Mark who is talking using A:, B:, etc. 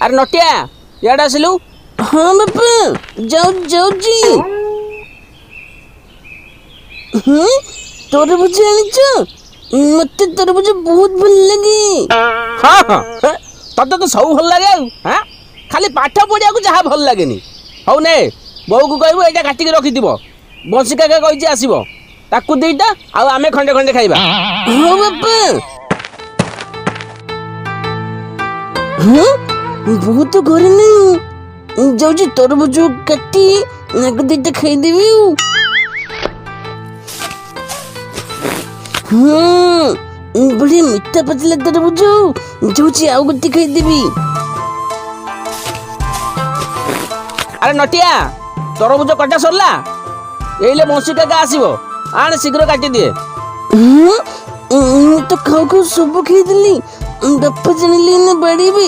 A: अरे नटिया इडे आसिलु।
B: हाँ बापा जाऊजी। तरबुज आनिच मते तरबुज बहुत भल लगे।
A: हाँ हाँ तते तो सब भल लगे हाँ खाली पाठ पढ़िया जहाँ भल लगे हौ ने बो को कहबू एटा काटिक रखिथिबो बंसी काका कहिछि आसीबो ताकू देइटा आ आमे खंडे खंडे खाइबा।
B: हाँ बापा हाँ बहुत घरे नहीं जाऊजी तरबुज काटी नाक देइटा खाइदेबी। बढ़िया मीठा पतला तरबुज जाऊची आउ गोटी खाइदेबी।
A: अरे नटिया तरबुज कटा सरला एइले बंसी काका आसीबो आण शीघ्र काटी दिए।
B: तो खाऊ खाऊ सब खाइदेली बापा जानिले ना बाड़ी भी।